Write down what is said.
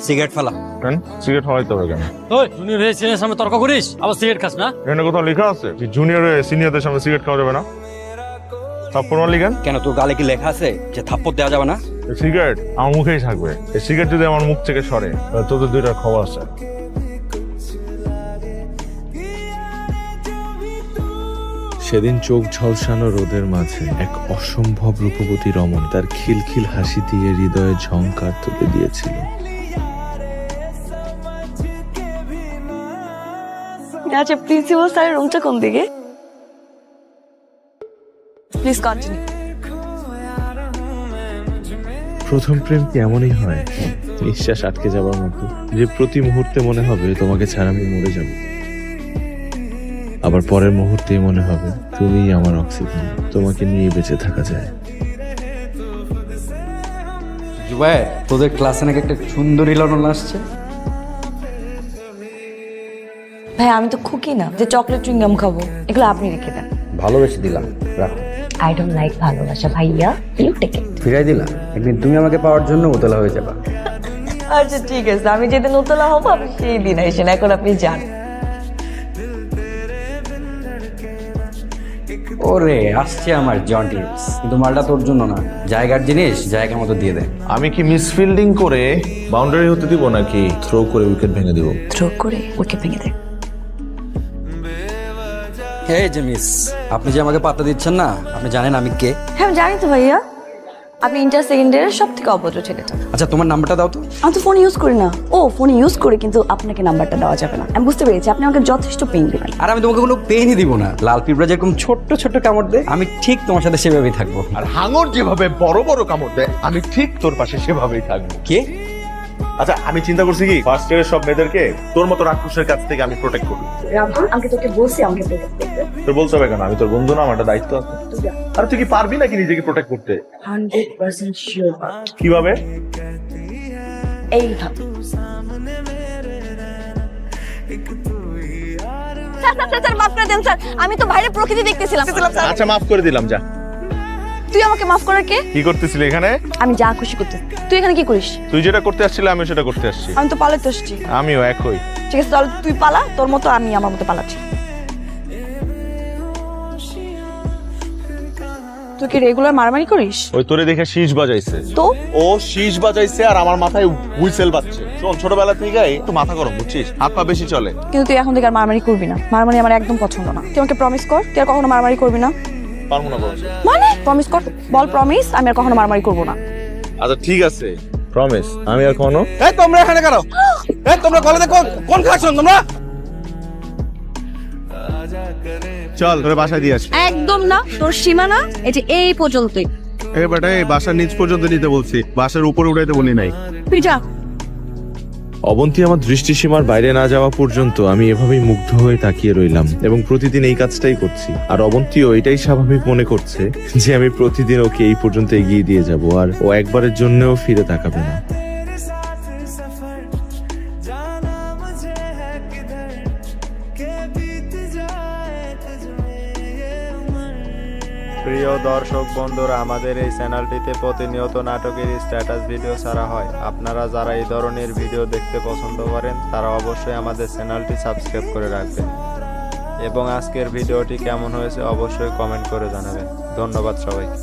Cigarette ফেলা। কেন cigarette খাওয়াইতে হবে কেন? ওই জুনিয়র হয়ে সিনিয়র সামনে তর্ক করিস, আবার সিগারেট খাস না? এখানে কোথাও লেখা আছে যে জুনিয়র সিনিয়রদের সামনে সিগারেট খাওয়া যাবে না? থাপ্পড় মারলি কেন? কেন তোর গালে কি লেখা আছে যে থাপ্পড় দেওয়া যাবে না? সিগারেট আমার মুখেই থাকবে। এই সিগারেট যদি আমার মুখ থেকে সরে তাহলে তোদের দুইটা খবর আছে। সেদিন চোখ ঝলসানো রোদের মাঝে এক অসম্ভব রূপবতী রমণ তার খিলখিল হাসি দিয়ে হৃদয়ে ঝংকার তুলে দিয়েছিল। আচ্ছা, প্রিন্সিপাল স্যারের রুমটা কোন দিকে? Please continue. প্রথম প্রেম কি এমনই হয়, নিঃশ্বাস আটকে যাবার মতো, যে প্রতি মুহূর্তে মনে হবে তোমাকে ছাড়া আমি মরে যাব, আবার পরের মুহূর্তেই মনে হবে তুমিই আমার অক্সিজেন, তোমাকে নিয়ে বেঁচে থাকা যায়। জুবাই, তোদের ক্লাসে নাকি একটা সুন্দরী লড়ন আসছে। ভাই আমি তো খুকি না যে চকলেট চুইংগাম খাবো, এগুলো আপনি রেখে দেন। ভালোবেসে দিলাম, রাখো। আই ডোন্ট লাইক ভালোবাসা ভাইয়া, ইউ টেক ইট। ফিরাই দিলাম, একদিন তুমি আমাকে পাওয়ার জন্য উতলা হয়ে যাবা। আচ্ছা ঠিক আছে, আমি যেদিন উতলা হবো আপনি সেই দিন আসেন, এখন আপনি যান। ওরে আসছে আমার জন্টিস, কিন্তু মালটা তোর জন্য না, জায়গার জিনিস জায়গা মতো দিয়ে দেয়। আমি কি মিসফিল্ডিং করে বাউন্ডারি হতে দিব নাকি থ্রো করে উইকেট ভেঙে দিব? থ্রো করে উইকেট ভেঙে দেন। এই যে মিস, আপনি যে আমাকে পাত্তা দিচ্ছেন না, আপনি জানেন আমি কে? হ্যাঁ আমি জানি তো ভাইয়া, আপনি ইন্টার সেকেন্ড ইয়ারের সব থেকে অভদ্র ছেলেটা। আচ্ছা তোমার নাম্বারটা দাও তো। আমি তো ফোন ইউজ করি না। ও ফোন ইউজ করি, কিন্তু আপনাকে নাম্বারটা দেওয়া যাবে না। আমি বুঝতে পেরেছি, আপনি আমাকে যথেষ্ট পেইন দেবেন। আর আমি তোমাকে কোনো পেইনই দিব না। লাল পিঁপড়া যেরকম ছোট্ট ছোট্ট কামড় দেয়, আমি ঠিক তোমার সাথে সেভাবেই থাকবো। আর হাঙর যেভাবে বড় বড় কামড় দেয় আমি ঠিক তোর পাশে সেভাবেই থাকবো। কে? আচ্ছা আমি চিন্তা করছি কি ফার্স্ট ইয়ারের সব মেয়েদেরকে তোর মতো রাক্ষসের কাছ থেকে আমি প্রোটেক্ট করবো। আমাকে তোকে বলছি আমাকে প্রোটেক্ট করতে। তোর বলতে হবে কেন? আমি তোর বন্ধু না, আমার একটা দায়িত্ব আছে। আর তুই কি পারবি নাকি নিজেকে প্রোটেক্ট করতে? 100% শিওর। কিভাবে? এই ভাব। স্যার মাফ করে দেন স্যার, আমি তো বাইরে প্রকৃতি দেখতেছিলাম। আচ্ছা মাফ করে দিলাম, যা। তুই আমাকে মাফ করার কে? কি করতেছিলি এখানে? আমি যা খুশি করতে। তুই এখানে কি করিস? তুই যেটা করতে আসছিলি আমি সেটা করতে আসছি। আমি তো পালাতে আসছি। আমিও একই। ঠিক আছে তাহলে তুই পালা, তোর মতো আমি আমার মতো পালাচ্ছি। তুই কি রেগুলার মারামারি করিস? ওই তোরে দেখে শীষ বাজাইছে তো ও শীষ বাজাইছে আর আমার মাথায় হুইসেল বাজছে। শোন, ছোটবেলা থেকে একটু মাথা গরম, বুঝছিস? হাত পা বেশি চলে। কিন্তু তুই এখন থেকে আর মারামারি করবি না। মারামারি আমার একদম পছন্দ না। তুই আমাকে প্রমিস কর তুই আর কখনো মারামারি করবি না। পারবো না বলছি। মানে প্রমিস কর, বল প্রমিস, আমি আর কখনো মারামারি করবো না। আচ্ছা ঠিক আছে, প্রমিস আমি আর কোনো। এই তোমরা এখানে কেন? এই তোমরা কলেজে কোন ক্লাস শুন তোমরা? চল তোরে বাসায় দিয়ে আসি। একদম না, তোর সীমানা এটা এই পর্যন্তই। এ বেটা, এই বাসার নিচ পর্যন্ত নিতে বলছি, বাসার উপরে উঠাইতে বলি নাই। তুই যা। অবন্তী আমার দৃষ্টিসীমার বাইরে না যাওয়া পর্যন্ত আমি এভাবেই মুগ্ধ হয়ে তাকিয়ে রইলাম এবং প্রতিদিন এই কাজটাই করছি। আর অবন্তীও এটাই স্বাভাবিক মনে করছে যে আমি প্রতিদিন ওকে এই পর্যন্ত এগিয়ে দিয়ে যাব, আর ও একবারের জন্যও ফিরে তাকাবে না। প্রিয় দর্শক বন্ধুরা, আমাদের এই চ্যানেলটিতে প্রতিনিয়ত নাটকের স্ট্যাটাস ভিডিও ছাড়া হয়। আপনারা যারা এই ধরনের ভিডিও দেখতে পছন্দ করেন তারা অবশ্যই আমাদের চ্যানেলটি সাবস্ক্রাইব করে রাখবেন এবং আজকের ভিডিওটি কেমন হয়েছে অবশ্যই কমেন্ট করে জানাবেন। ধন্যবাদ সবাইকে।